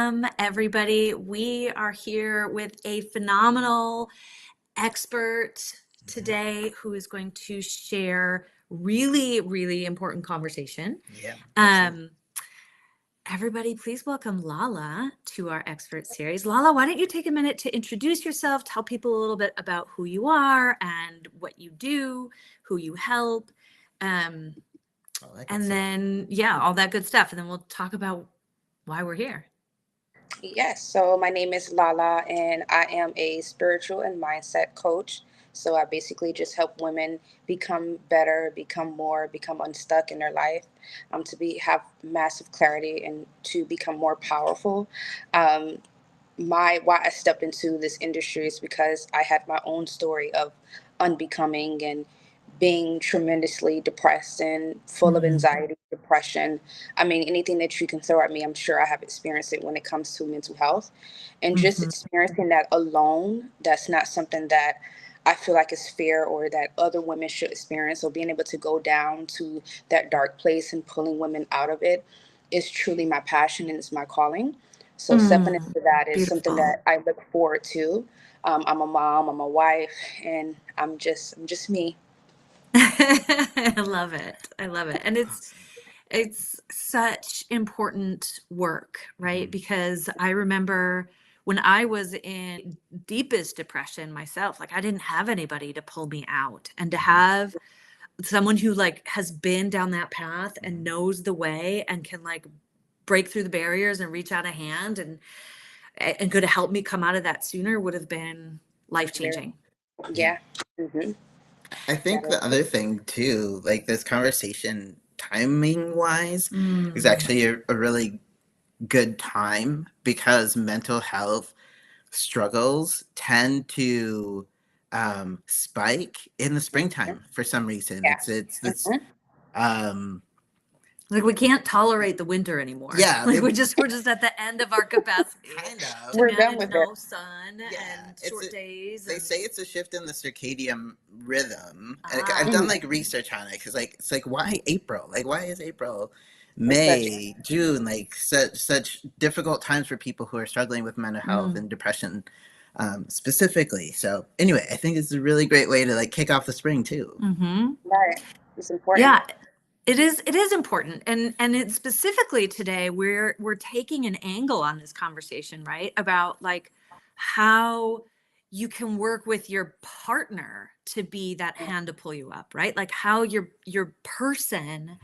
Welcome, everybody. We are here with a phenomenal expert Yeah. today who is going to share really important conversation. Yeah, absolutely. Um, Everybody, please welcome Lala to our expert series. Lala, why don't you take a minute to introduce yourself, tell people a little bit about who you are and what you do, who you help, um, All that good and stuff. then, yeah, all that good stuff. And then we'll talk about why we're here. Yes, so my name is Lala, and I am a spiritual and mindset coach. So I basically just help women become better, become more, become unstuck in their life, to be have massive clarity and to become more powerful. Um, my why I stepped into this industry is because I had my own story of unbecoming and being tremendously depressed and full of Mm, anxiety, depression. I mean, anything that you can throw at me, I'm sure I have experienced it when it comes to mental health. And just mhm, experiencing that alone, that's not something that I feel like is fair or that other women should experience. So being able to go down to that dark place and pulling women out of it is truly my passion and it's my calling. So stepping mm, into that is something beautiful. that I look forward to. I'm a mom, I'm a wife, and I'm just me. I love it. I love it. And Awesome. it's such important work, right? Hmm. Because I remember when I was in deepest depression myself, like I didn't have anybody to pull me out, and to Hmm. have someone who like has been down that path and Hmm. knows the way and can like break through the barriers and reach out a hand and could have helped me come out of that sooner would have been life Very, changing. Yeah. yeah. hmm I That think is the other thing too, like this conversation timing wise, is Mm. actually a really good time because mental health struggles tend to spike in the springtime for some reason. yeah. It's hmm um Like we can't tolerate the winter anymore. yeah, Like we're just at the end of our capacity kind of. to We're done manage with it. no sun Yeah, and short days they and say it's a shift in the circadian rhythm, and I've ah. done hmm like research on it because it's like why April? Like why is April, Such May, June like such difficult times for people who are struggling with mental health Mm. and depression, specifically. So anyway, I think it's a really great way to like kick off the spring too. Mm-hmm. right. It's important. Yeah, it is important. And it specifically today we're taking an angle on this conversation, right? About like how you can work with your partner to be that hand to pull you up, right? Like how your person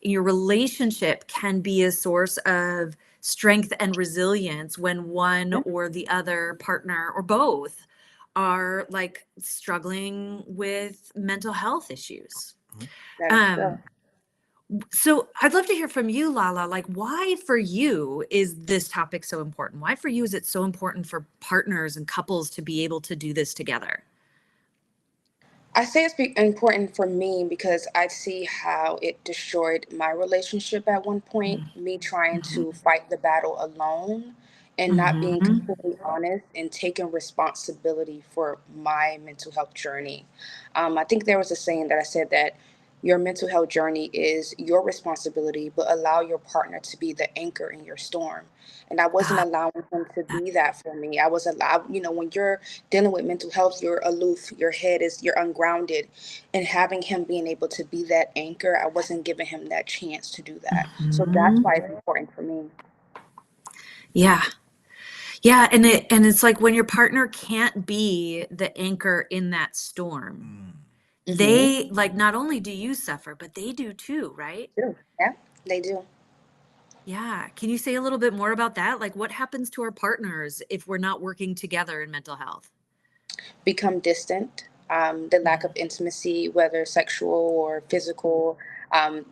in your relationship can be a source of strength and resilience when one Mhm. or the other partner or both are like struggling with mental health issues. That is so. Um, so I'd love to hear from you, Lala. Like, why for you is this topic so important? Why for you is it so important for partners and couples to be able to do this together? I say it's important for me because I see how it destroyed my relationship at one point, me trying to Mm-hmm. fight the battle alone and not being Mm-hmm. completely honest and taking responsibility for my mental health journey. I think there was a saying that I said that your mental health journey is your responsibility, but allow your partner to be the anchor in your storm. And I wasn't Ah, allowing him to be that for me. I was allowed, when you're dealing with mental health, you're aloof, you're ungrounded. And having him being able to be that anchor, I wasn't giving him that chance to do that. So that's mhm. why it's important for me. Yeah. Yeah. And it's like when your partner can't be the anchor in that storm, Mm. Mm-hmm. they like not only do you suffer, but they do too, right? Do. Yeah, they do. Yeah. Can you say a little bit more about that? Like what happens to our partners if we're not working together in mental health? Become distant. The lack of Mm, intimacy, whether sexual or physical,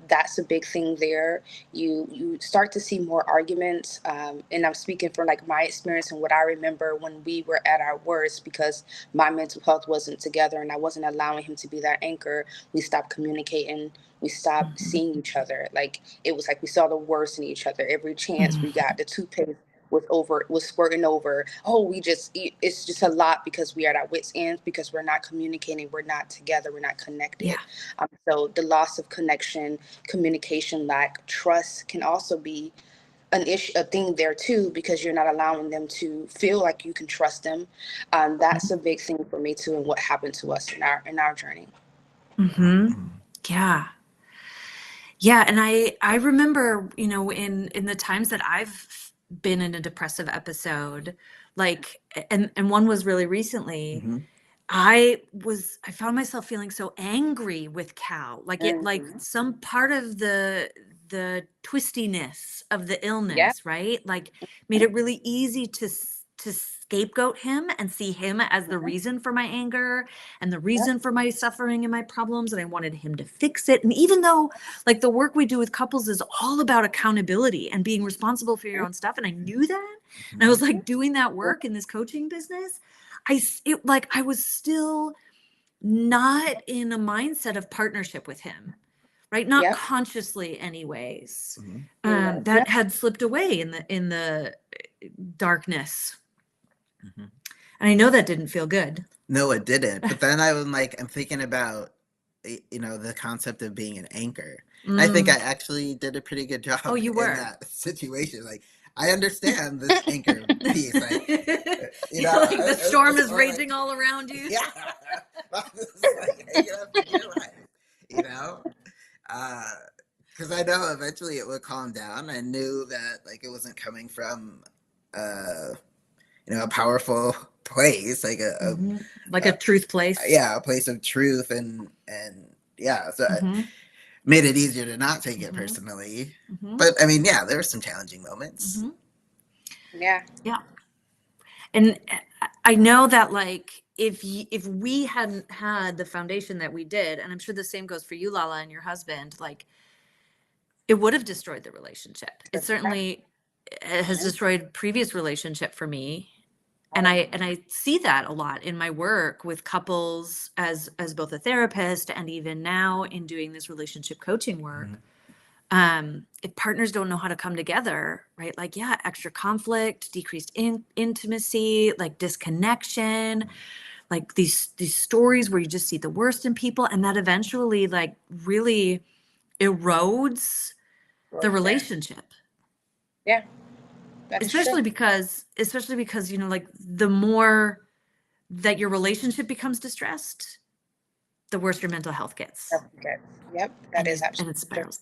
that's a big thing there. You start to see more arguments, and I'm speaking from like my experience and what I remember when we were at our worst because my mental health wasn't together and I wasn't allowing him to be that anchor. We stopped communicating. We stopped mhm, seeing each other. Like it was like we saw the worst in each other. Every chance we mhm. got, the toothpaste was squirting over. Oh, it's just a lot because we are at our wits ends because we're not communicating, we're not together, we're not Yeah. connected. So the loss of connection, communication lack, trust can also be an issue, a thing there too, because you're not allowing them to feel like you can trust them. That's a big thing for me too, and what happened to us in our journey. Mm-hmm. Yeah. Yeah. And I remember, you know, in the times that I've been in a depressive episode, like, and one was really recently, Mm-hmm. I found myself feeling so angry with Cal, like like Mhm. some part of the twistiness of the Yeah. illness, right? Like made it really easy to scapegoat him and see him as the Mhm. reason for my anger and the Yep. reason for my suffering and my problems, and I wanted him to fix it. And even though like the work we do with couples is all about accountability and being responsible for your own stuff, and I knew that, and I was like doing that work in this coaching business, I was still not in a mindset of partnership with him, right? Not Yep. consciously anyways. Mm-hmm. Anyways, That yep. had slipped away in the darkness. Mm-hmm. And I know that didn't feel good. No, it didn't. But then I'm thinking about, you know, the concept of being an anchor. I think I actually did a pretty good job Oh, you in were. that situation. Like, I understand this anchor piece. Like, you You're know, like the storm it's is more raging like, all around you. yeah, I'm just like hanging up in your life, you know? Because I know eventually it would calm down. I knew that like it wasn't coming from, you know, a powerful place, like Mm-hmm. Like a a truth place. yeah, a place of truth, and yeah, so it Mm-hmm. made it easier to not take it Mm-hmm. personally. Mm-hmm. But I mean, yeah, there were some challenging moments. Mm-hmm. Yeah. Yeah. And I know that like if we hadn't had the foundation that we did, and I'm sure the same goes for you, Lala, and your husband, like it would have destroyed the relationship. It certainly has destroyed previous relationship for me. And I see that a lot in my work with couples as both a therapist and even now in doing this relationship coaching work. If partners don't know how to come together, right? Like, yeah, extra conflict, decreased intimacy, like disconnection, like these stories where you just see the worst in people, and that eventually like really erodes the relationship. Yeah, that is true. Especially because, you know, like the more that your relationship becomes distressed, the worse your mental health gets, Good. Yep, that is and it absolutely true. spirals.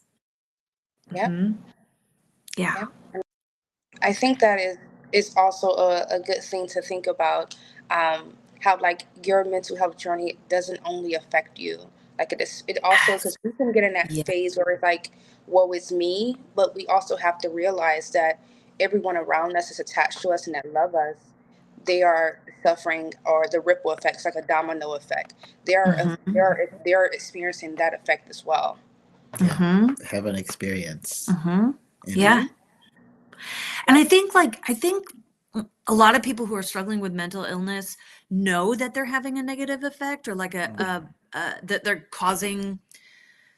Yep. Mhm. Yeah. Yep. I think that is also a good thing to think about. How like your mental health journey doesn't only affect you. Like it also, Yes. because we can get in that Yeah. phase where it's like, woe is me, but we also have to realize that everyone around us is attached to us and that love us. They are suffering, or the ripple effects, like a domino effect. Mhm. They are experiencing that effect as well. Yeah, Mhm. have an experience. Mhm. You know? Yeah. Hmm. And Yep. I think a lot of people who are struggling with mental illness know that they're having a negative effect, or like that they're causing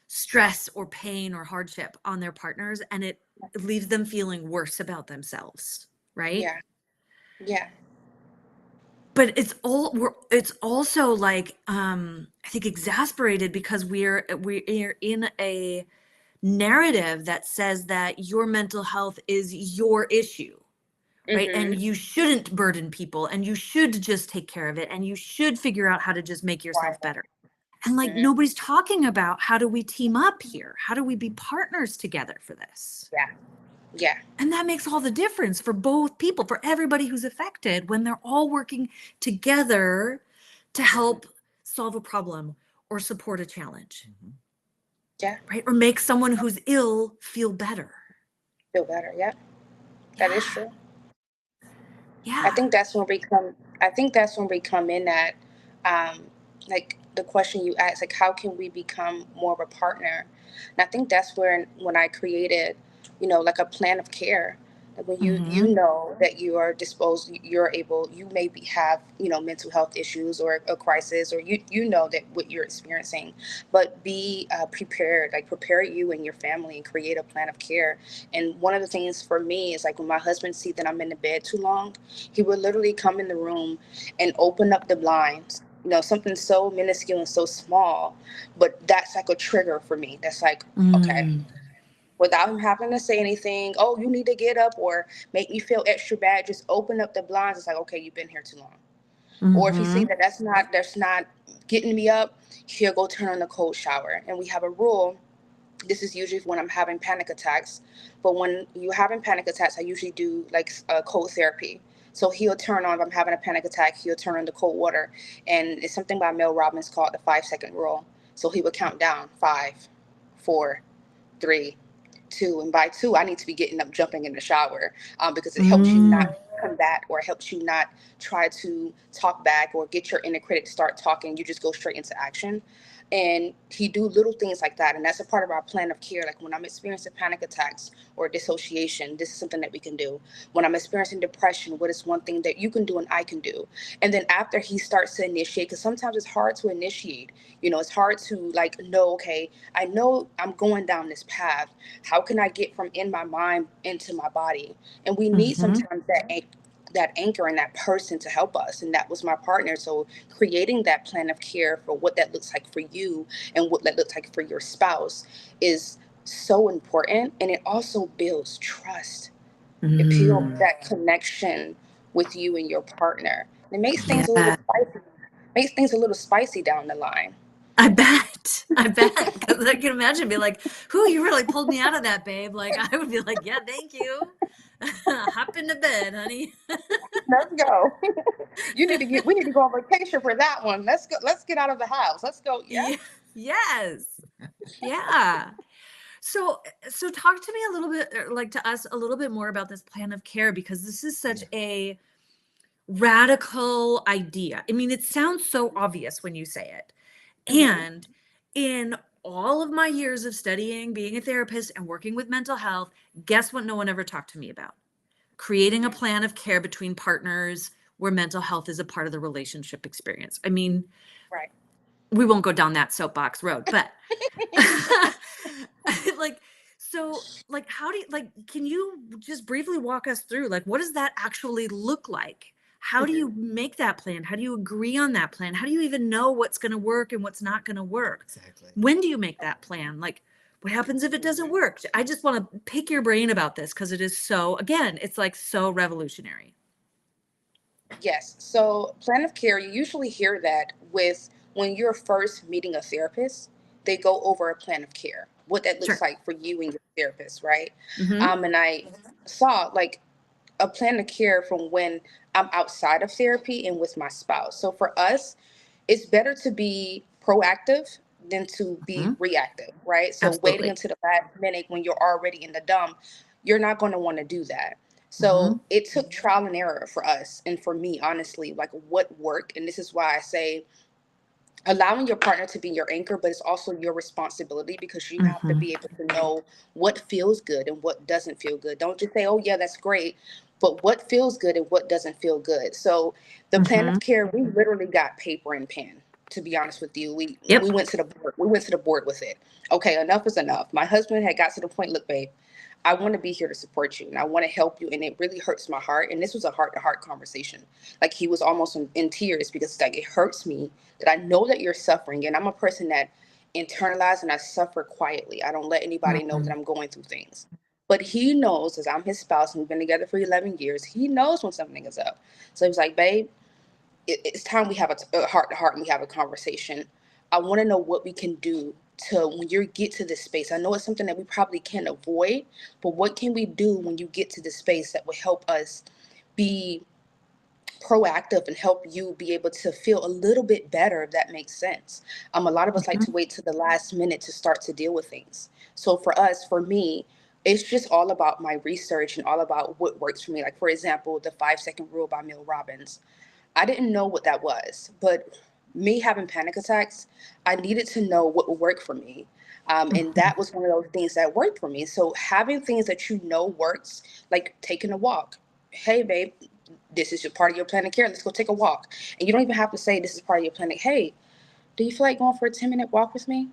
stress or pain or hardship on their partners, and it leaves them feeling worse about themselves, right? Yeah. Yeah. But it's also like I think exasperated because we're in a narrative that says that your mental health is your issue, right? And Hmm. you shouldn't burden people, and you should just take care of it, and you should figure out how to just make yourself Right. better. And like Hmm. nobody's talking about how do we team up here? How do we be partners together for this? Yeah. Yeah. And that makes all the difference for both people, for everybody who's affected, when they're all working together to help solve a problem or support a challenge, Yeah. right? Or make someone who's ill feel better. Feel better. Yeah. That is Yeah. true. I Yeah. think that's when we come. I think that's when we come in at, like the question you asked, like how can we become more of a partner? And I think that's where when I created, like a plan of care. Like when you Mm-hmm. know that you are disposed, you're able, you maybe have mental health issues or a crisis, or you know that what you're experiencing, but be prepared, like prepare you and your family and create a plan of care. And one of the things for me is like when my husband sees that I'm in the bed too long, he would literally come in the room and open up the blinds. Something so minuscule and so small, but that's like a trigger for me. That's like, okay, Mm. without him having to say anything. Oh, you need to get up or make me feel extra bad. Just open up the blinds. It's like, okay, you've been here too long. Or if he see Mm-hmm. that that's not getting me up, he'll go turn on the cold shower. And we have a rule. This is usually when I'm having panic attacks. But when you're having panic attacks, I usually do like cold therapy. So he'll turn on, if I'm having a panic attack, he'll turn on the cold water. And it's something by Mel Robbins called the 5 second rule. So he would count down 5, 4, 3, 2, and by 2 I need to be getting up, jumping in the shower, because it helps you Mm-hmm. not combat or helps you not try to talk back or get your inner critic to start talking. You just go straight into action. And he do little things like that, and that's a part of our plan of care. Like when I'm experiencing panic attacks or dissociation, this is something that we can do. When I'm experiencing depression, what is one thing that you can do and I can do? And then after he starts to initiate, because sometimes it's hard to initiate, it's hard to like know, okay, I know I'm going down this path. How can I get from in my mind into my body? And we need Mm-hmm. sometimes that anchor and that person to help us, and that was my partner. So creating that plan of care for what that looks like for you and what that looks like for your spouse is so important, and it also builds trust. It builds Mm. that connection with you and your partner. It makes things a little Yeah. spicy, down the line. I bet. I bet. Because I can imagine being like, whew, you really pulled me out of that, babe. Like, I would be like, yeah, thank you. Hop into bed, honey. Let's go. We need to go on vacation for that one. Let's get out of the house. Let's go. Yeah. Yeah. Yes. Yeah. So, so talk to me a little bit, like to us, a little bit more about this plan of care, because this is such Yeah. a radical idea. I mean, it sounds so obvious when you say it. Hmm. And in all of my years of studying, being a therapist, and working with mental health, guess what no one ever talked to me about? Creating a plan of care between partners where mental health is a part of the relationship experience. I mean, Right. we won't go down that soapbox road, but like, so like, how do you, like, can you just briefly walk us through, like, what does that actually look like? How do you Hmm. make that plan? How do you agree on that plan? How do you even know what's going to work and what's not going to work? Exactly. When do you make that plan? Like, what happens if it doesn't work? I just want to pick your brain about this because it is so, again, it's like so revolutionary. Yes. So, plan of care, you usually hear that with when you're first meeting a therapist, they go over a plan of care, what that looks Sure. like for you and your therapist, right? Mm-hmm. And I saw like a plan of care from when I'm outside of therapy and with my spouse. So, for us, it's better to be proactive than to be Mm-hmm. reactive, right? So waiting Absolutely. until the last minute when you're already in the dump, you're not going to want to do that. Mm-hmm. So it took trial and error for us and for me, honestly, like what worked. And this is why I say allowing your partner to be your anchor, but it's also your responsibility because you have to Mm-hmm. be able to know what feels good and what doesn't feel good. Don't just say, oh, yeah, that's great, but what feels good and what doesn't feel good. So the plan Mm-hmm. of care, we literally got paper and pen. To be honest with you, we Yep. went to the board. We went to the board with it. Okay, enough is enough. My husband had got to the point. Look, babe, I want to be here to support you and I want to help you. And it really hurts my heart. And this was a heart to heart conversation. Like he was almost in tears because it's like, it hurts me that I know that you're suffering. And I'm a person that internalize and I suffer quietly. I don't let anybody know Mm-hmm. that I'm going through things. But he knows, as I'm his spouse and we've been together for 11 years, he knows when something is up. So he was like, babe, it's time we have a heart to heart and we have a conversation. I want to know what we can do to when you get to this space. I know it's something that we probably can't avoid, but what can we do when you get to this space that will help us be proactive and help you be able to feel a little bit better, if that makes sense. A lot of us like to wait to the last minute to start to deal with things. So for us, for me, it's just all about my research and all about what works for me. Like for example, the 5 second rule by Mel Robbins. I didn't know what that was, but me having panic attacks, I needed to know what would work for me. And Mm-hmm. that was one of those things that worked for me. So having things that you know works, like taking a walk. Hey, babe, this is your part of your plan of care. Let's go take a walk. And you don't even have to say this is part of your plan. Hey, do you feel like going for a 10-minute walk with me?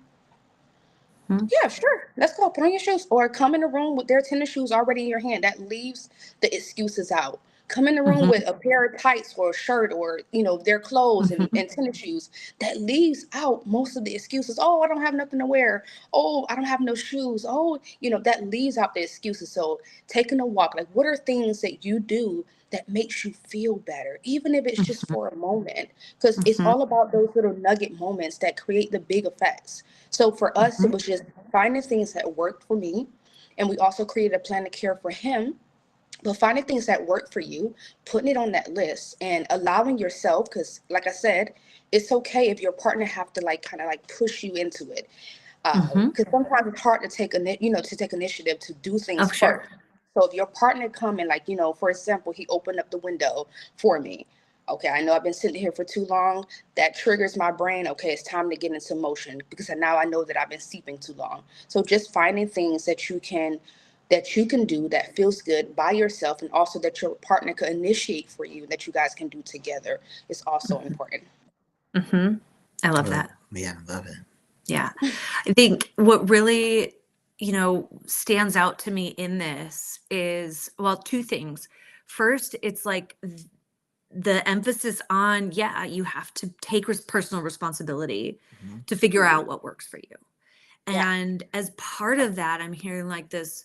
Yeah, sure. Let's go. Put on your shoes or come in the room with their tennis shoes already in your hand. That leaves the excuses out. Come in the room with a pair of tights or a shirt or, their clothes and, Mhm. and tennis shoes. That leaves out most of the excuses. Oh, I don't have nothing to wear. Oh, I don't have no shoes. Oh, that leaves out the excuses. So taking a walk, like what are things that you do that makes you feel better, even if it's just Mhm. for a moment? Because it's Mhm. all about those little nugget moments that create the big effects. So for us, it Mhm. was just finding things that worked for me. And we also created a plan of care for him, but finding things that work for you, putting it on that list and allowing yourself, because like I said, it's okay if your partner have to like kind of like push you into it. Mhm. Because sometimes it's hard to take initiative to do Oh, things sure. first. So if your partner come and like, for example, he opened up the window for me. Okay, I know I've been sitting here for too long. That triggers my brain. Okay, it's time to get into motion because now I know that I've been sleeping too long. So just finding things that you can do that feels good by yourself, and also that your partner could initiate for you, that you guys can do together, is also Mhm. important. Mhm. I love Oh, that. yeah, love it. Yeah. I think what really, stands out to me in this is, well, two things. First, it's like the emphasis on, yeah, you have to take personal responsibility Hmm. to figure Mhm. out what works for you. Yeah. And as part of that, I'm hearing like this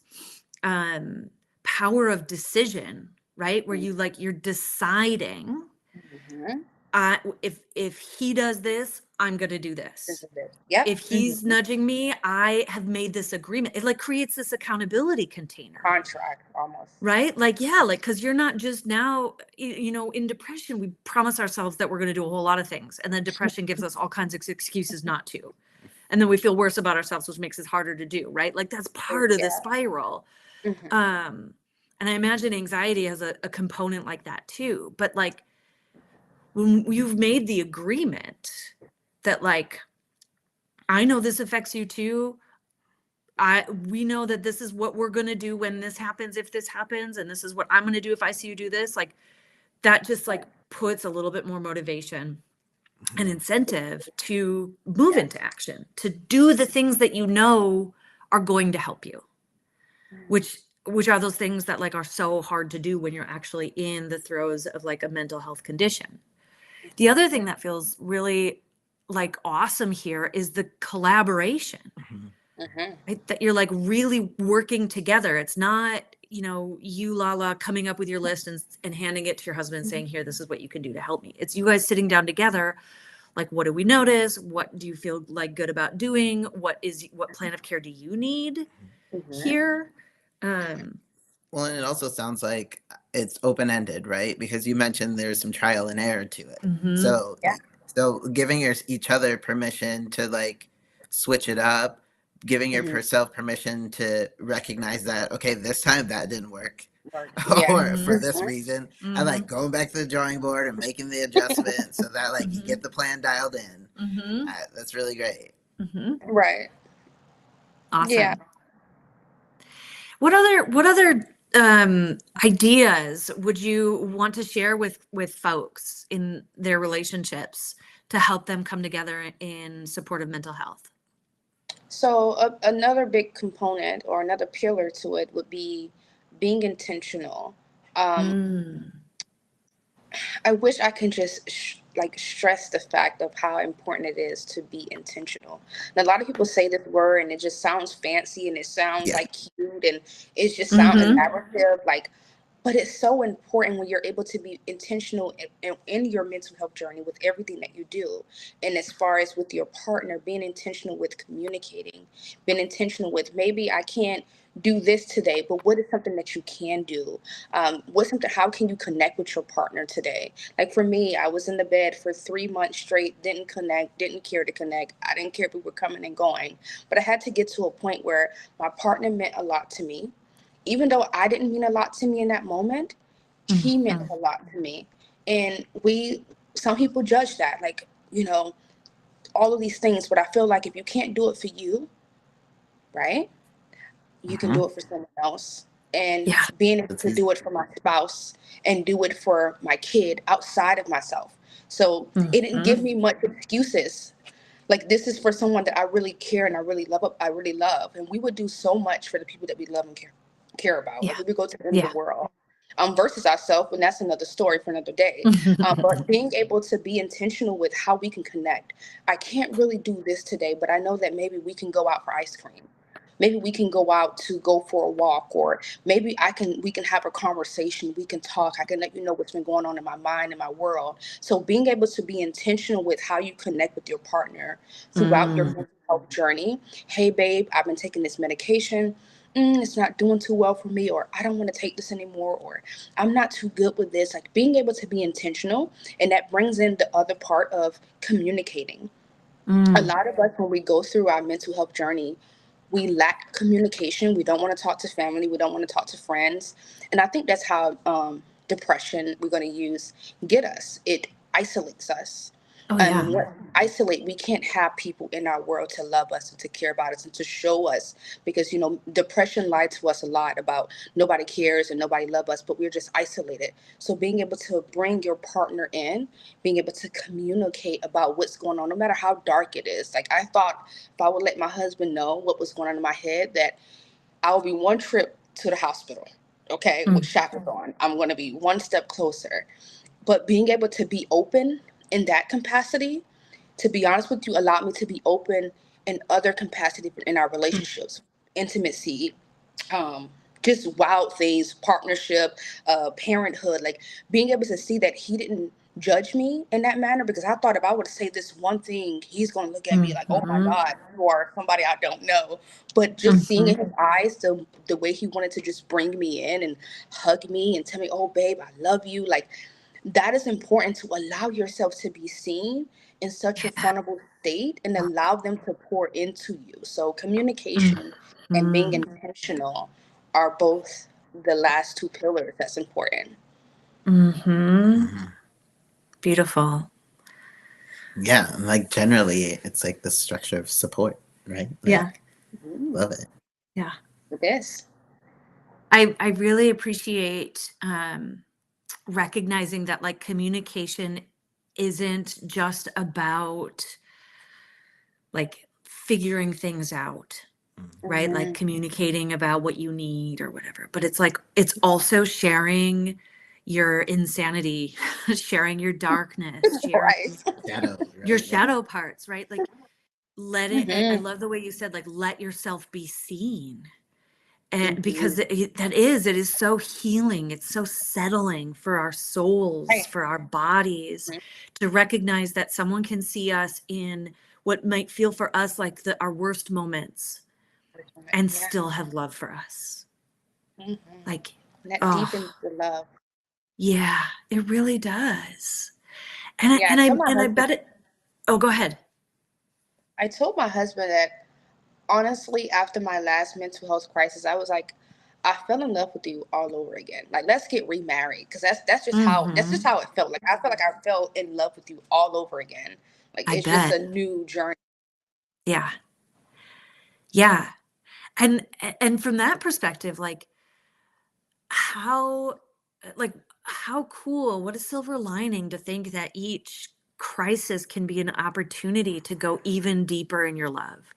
um, power of decision, right? Where you're deciding, Mhm. if he does this, I'm gonna do This this. is it. Yep. If he's nudging me, I have made this agreement. It like creates this accountability container, Contract almost. right? Like, yeah, like, because you're not just now, in depression, we promise ourselves that we're going to do a whole lot of things. And then depression gives us all kinds of excuses not to. And then we feel worse about ourselves, which makes it harder to do, right? Like, that's part of the Yeah. spiral. Hmm. Um, and I imagine anxiety has a component like that too. But like, when you've made the agreement that, like, I know this affects you too. We know that this is what we're going to do when this happens, if this happens, and this is what I'm going to do if I see you do this. Like, that just like puts a little bit more motivation and Hmm. incentive to move Yes. into action, to do the things that are going to help you, which are those things that like are so hard to do when you're actually in the throes of like a mental health condition. The other thing that feels really like awesome here is the collaboration, Hmm. Hmm. right? That you're like really working together. It's not, you, Lala, coming up with your list and handing it to your husband and saying, here, this is what you can do to help me. It's you guys sitting down together. Like, what do we notice? What do you feel like good about doing? What plan of care do you need Hmm. here? Um, Well, and it also sounds like it's open ended, right? Because you mentioned there's some trial and error to it. mhm, So, Yeah. so giving each other permission to like switch it up, giving Hmm. yourself permission to recognize that, okay, this time that didn't work, Work. Yeah. or for mhm, this Hmm. reason, and like mhm, going back to the drawing board and making the adjustment so that like you mhm, get the plan dialed in. mhm, That's really great. mhm. Right. Yeah. Awesome. What other ideas would you want to share with folks in their relationships to help them come together in support of mental health? So another big component or another pillar to it would be being intentional. Um, Mm. I wish I can just like stress the fact of how important it is to be intentional. And a lot of people say this word and it just sounds fancy and it sounds Yeah. like cute and it just sounds a Mhm. narrative like, but it's so important when you're able to be intentional in your mental health journey with everything that you do. And as far as with your partner, being intentional with communicating, being intentional with maybe I can't do this today, but what is something that you can do? What's something, how can you connect with your partner today? Like for me, I was in the bed for 3 months straight, didn't connect, didn't care to connect. I didn't care if we were coming and going, but I had to get to a point where my partner meant a lot to me. Even though I didn't mean a lot to me in that moment, he meant Mhm. a lot to me. And some people judge that, like, all of these things, but I feel like if you can't do it for you, right? You can Hmm. do it for someone else. And Yeah. being able That's to easy. do it for my spouse and do it for my kid outside of myself. So it didn't give Mhm. me much excuses. Like this is for someone that I really care and I really love. And we would do so much for the people that we love and care about. Like Yeah. we would go to the end of Yeah. the world. versus ourselves, and that's another story for another day. But being able to be intentional with how we can connect. I can't really do this today, but I know that maybe we can go out for ice cream. Maybe we can go out to go for a walk, or maybe we can have a conversation. We can talk. I can let you know what's been going on in my mind and my world. So being able to be intentional with how you connect with your partner throughout your mental health journey. Hey, babe, I've been taking this medication. It's not doing too well for me, or I don't want to take this anymore, or I'm not too good with this. Like being able to be intentional, and that brings in the other part of communicating. A lot of us, when we go through our mental health journey, we lack communication. We don't want to talk to family. We don't want to talk to friends. And I think that's how depression, we're going to use, get us. It isolates us. Oh And yeah. what isolate, we can't have people in our world to love us and to care about us and to show us, because depression lied to us a lot about nobody cares and nobody love us, but we're just isolated. So being able to bring your partner in, being able to communicate about what's going on, no matter how dark it is. Like I thought, if I would let my husband know what was going on in my head, that I will be one trip to the hospital, okay, with shackles on. I'm going to be one step closer. But being able to be open in that capacity, to be honest with you, allowed me to be open in other capacity in our relationships, intimacy, um, just wild things, partnership, parenthood, like being able to see that he didn't judge me in that manner, because I thought if I would say this one thing, he's going to look at me like, oh my God, you are somebody I don't know. But just seeing in his eyes the way he wanted to just bring me in and hug me and tell me, oh babe, I love you. Like that is important, to allow yourself to be seen in such a vulnerable state and allow them to pour into you. So communication and being intentional are both the last two pillars that's important. Beautiful. Yeah, and like generally, it's like the structure of support, right? Yeah. Like, love it. Yeah. It is. I really appreciate recognizing that like communication isn't just about like figuring things out, right? Like communicating about what you need or whatever. But it's like it's also sharing your insanity, sharing your darkness, sharing Right. Shadow, right? your Like, shadow parts, right? Like let it, I Mm-hmm. love the way you said, like, let yourself be seen. And Mm-hmm. because it is so healing. It's so settling for our souls, Right. for our bodies, to recognize that someone can see us in what might feel for us like our worst moments and Yeah. still have love for us. Mm-hmm. Like, And that oh, deepens the love. yeah, it really does. And I Yeah, and I and I bet it. Oh, go ahead. I told my husband that honestly, after my last mental health crisis, I was like, I fell in love with you all over again. Like, let's get remarried, because that's just how it felt. Like, I felt like I fell in love with you all over again. Like, I it's just bet. a new journey. Yeah. Yeah. And and from that perspective, how like how cool, what a silver lining to think that each crisis can be an opportunity to go even deeper in your love,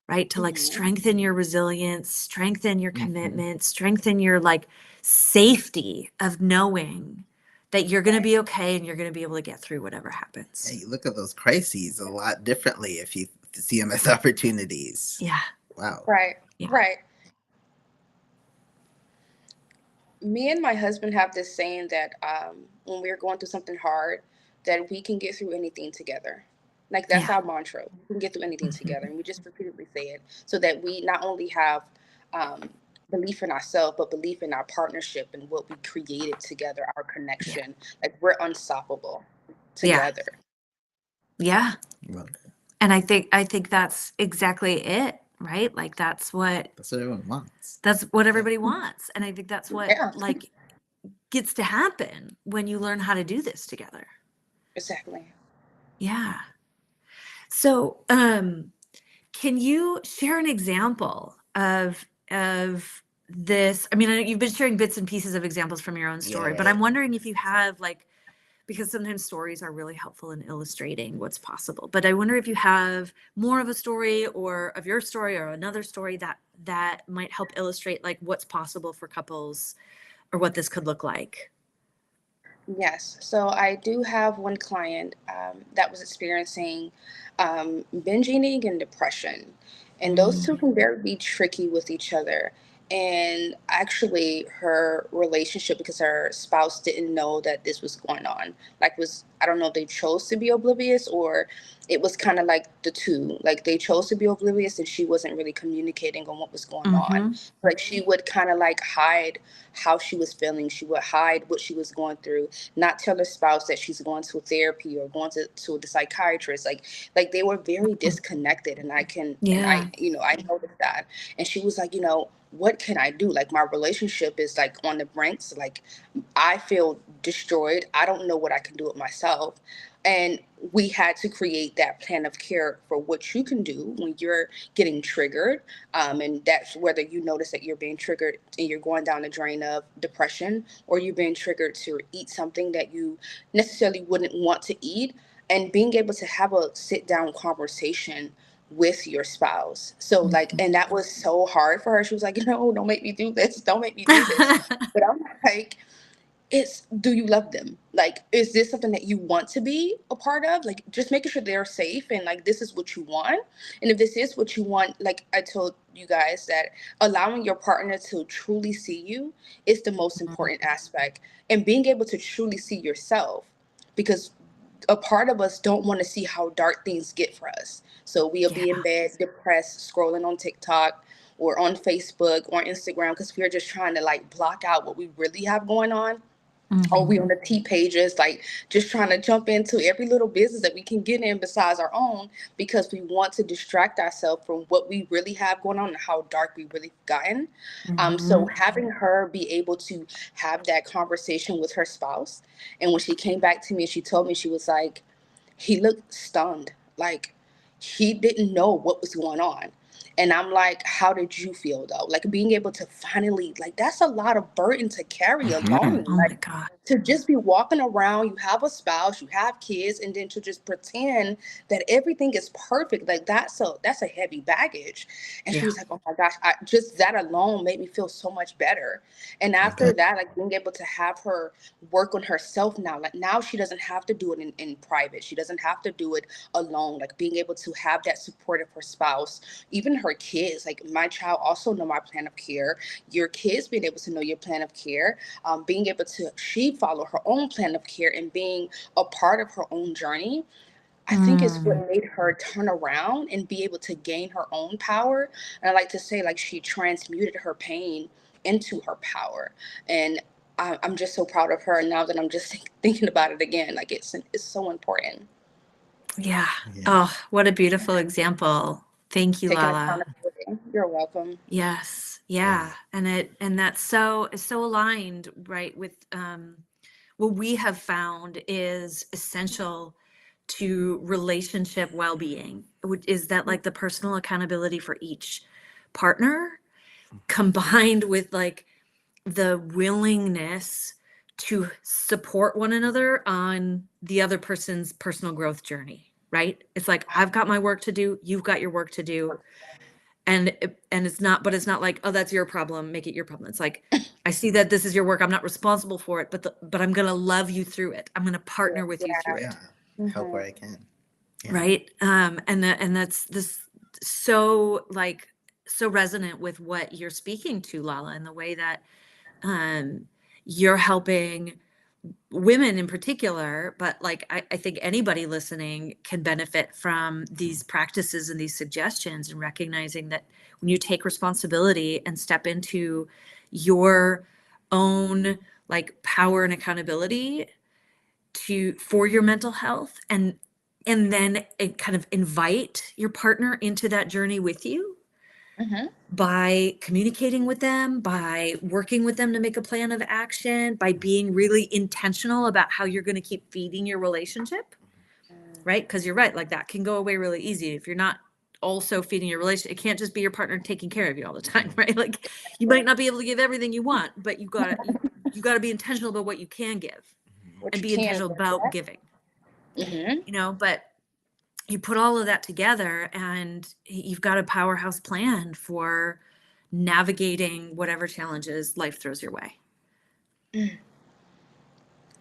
right? To like Mm-hmm. strengthen your resilience, strengthen your mhm. commitment, strengthen your like safety of knowing that you're going to Right. be okay and you're going to be able to get through whatever Yeah, happens. you look at those crises a lot differently if you see them as opportunities. Yeah. Wow. Right. Yeah. Right. Me and my husband have this saying that when we're going through something hard, that we can get through anything together. Like that's Yeah. our mantra. We can get through anything together, and we just repeatedly say it so that we not only have um, belief in ourselves, but belief in our partnership and what we created together, our Yeah. connection. Like we're unstoppable Yeah. together. Yeah. Love it. And I think that's exactly it, right? Like That's what everyone wants. that's what Yeah. everybody wants. And I think that's what Yeah, like gets to happen when you learn how to do this together. exactly. Yeah. So, can you share an example of this? I mean, I know you've been sharing bits and pieces of examples from your own story, but Yeah. I'm wondering if you have like, because sometimes stories are really helpful in illustrating what's possible. But I wonder if you have more of a story or of your story or another story that might help illustrate like what's possible for couples or what this could look like? Yes. So I do have one client that was experiencing binge eating and depression. And those two Mm, can very be tricky with each other. And actually, her relationship, because her spouse didn't know that this was going on, like, I don't know if they chose to be oblivious, or it was kind of like the two. Like, they chose to be oblivious and she wasn't really communicating on what was going on. mm-hmm. Like, she would kind of like hide how she was feeling, she would hide what she was going through, not tell her spouse that she's going to therapy or going to the psychiatrist. Like they were very disconnected, and Yeah. I noticed that. And she was like, what can I do? Like, my relationship is like on the brinks. Like, I feel destroyed. I don't know what I can do with myself. And we had to create that plan of care for what you can do when you're getting triggered. And that's whether you notice that you're being triggered and you're going down the drain of depression, or you're being triggered to eat something that you necessarily wouldn't want to eat, and being able to have a sit down conversation with your spouse. So, like, Mhm. and that was so hard for her. She was like, don't make me do this. Don't make me do this. But I'm like, it's, do you love them? Like, is this something that you want to be a part of? Like, just making sure they're safe, and like, this is what you want. And if this is what you want, like I told you guys, that allowing your partner to truly see you is the most important aspect, and being able to truly see yourself, because a part of us don't want to see how dark things get for us. So we'll Yeah. be in bed depressed, scrolling on TikTok or on Facebook or Instagram, because we're just trying to like block out what we really have going on. Or we Mhm. on the T pages, like just trying to jump into every little business that we can get in besides our own, because we want to distract ourselves from what we really have going on and how dark we really gotten. So Mhm. having her be able to have that conversation with her spouse, and when she came back to me, she told me, she was like, he looked stunned, like he didn't know what was going on. And I'm like, how did you feel though? Like, being able to finally, like, that's a lot of burden to carry Hmm. alone. Oh my Like, God. to just be walking around, you have a spouse, you have kids, and then to just pretend that everything is perfect, like, that's a heavy baggage. And she Yeah. was like, oh my gosh, just that alone made me feel so much better. And I after bet. that, like, being able to have her work on herself now, like, now she doesn't have to do it in private, she doesn't have to do it alone. Like, being able to have that support of her spouse, even her kids. Like, my child also know my plan of care, your kids being able to know your plan of care, being able to, she follow her own plan of care and being a part of her own journey, I think is Mm. what made her turn around and be able to gain her own power. And I like to say, like, she transmuted her pain into her power. And I'm just so proud of her. And now that I'm just thinking about it again, like, it's so important. Yeah. Yeah. Oh, what a beautiful example. Thank you, Taking Lala. accountability. You're welcome. Yes. Yeah. Yeah. And that's so aligned, right, with what we have found is essential to relationship well-being, which is that like the personal accountability for each partner combined with like the willingness to support one another on the other person's personal growth journey, right? It's like I've got my work to do, you've got your work to do, and it's not like, oh, that's your problem, make it your problem. It's like, I see that this is your work, I'm not responsible for it, but I'm going to love you through it, I'm going to partner with you through Yeah. Yeah. it, Help Hmm. where I can. Yeah. right? And that's this so like so resonant with what you're speaking to, Lala, in the way that um you're helping women in particular, but like I think anybody listening can benefit from these practices and these suggestions, and recognizing that when you take responsibility and step into your own like power and accountability to for your mental health, and then it kind of invite your partner into that journey with you Hmm. by communicating with them, by working with them to make a plan of action, by being really intentional about how you're going to keep feeding your relationship, right? Because you're right, like that can go away really easy if you're not also feeding your relationship. It can't just be your partner taking care of you all the time, right? Like you might not be able to give everything you want, but you got to be intentional about what you can give What and you be can. intentional about giving, Hmm. but you put all of that together and you've got a powerhouse plan for navigating whatever challenges life throws your way. Mm,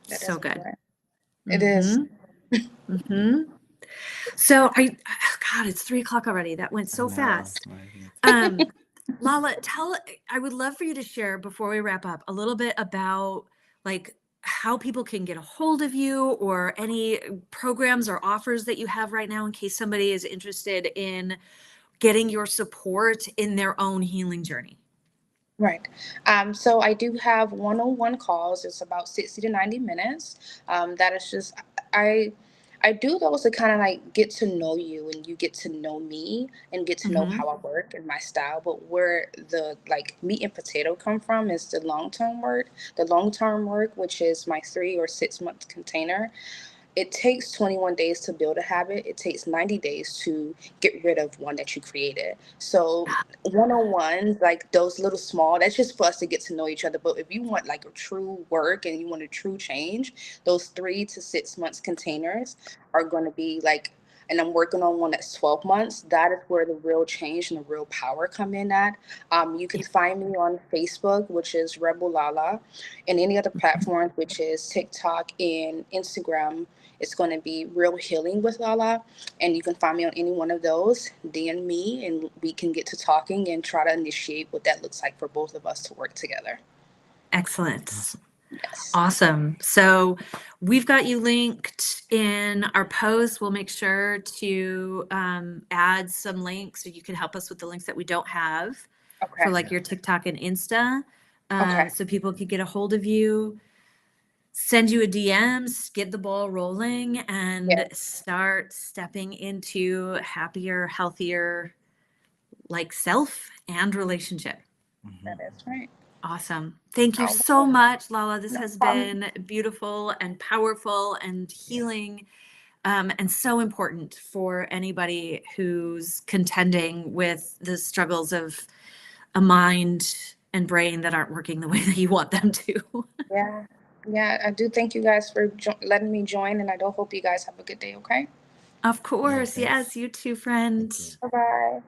that So is good. important. It is. Mm-hmm. Mm-hmm. So God, it's 3 o'clock already. That went I so know. fast. Not even Um, Lala, I would love for you to share before we wrap up a little bit about like how people can get a hold of you or any programs or offers that you have right now in case somebody is interested in getting your support in their own healing journey. Right. So I do have one-on-one calls. It's about 60 to 90 minutes. That is just I I do those to kind of like get to know you and you get to know me and get to know Mm-hmm. how I work and my style. But where the like meat and potato come from is the long-term work. The long-term work, which is my 3 or 6 month container. It takes 21 days to build a habit. It takes 90 days to get rid of one that you created. So one-on-ones, like those little small, that's just for us to get to know each other. But if you want like a true work and you want a true change, those 3 to 6 months containers are going to be like, and I'm working on one that's 12 months. That is where the real change and the real power come in at. You can find me on Facebook, which is Rebel Lala, and any other platforms, which is TikTok and Instagram. It's going to be Real Healing with Lala. And you can find me on any one of those, DM me, and we can get to talking and try to initiate what that looks like for both of us to work together. Excellent. Yes. Awesome. So we've got you linked in our post. We'll make sure to add some links so you can help us with the links that we don't have for Okay. like your TikTok and Insta. Okay. So people can get a hold of you, send you a DMs, get the ball rolling, and Yeah, start stepping into happier, healthier, like self and relationship. that is right. Awesome. Thank you All so right. much, Lala. This No has problem. been beautiful and powerful and healing, and so important for anybody who's contending with the struggles of a mind and brain that aren't working the way that you want them to. Yeah. Yeah, I do thank you guys for letting me join, and I do hope you guys have a good day, okay? Of Yeah, course. thanks. Yes, you too, friend. Thank you. Bye bye.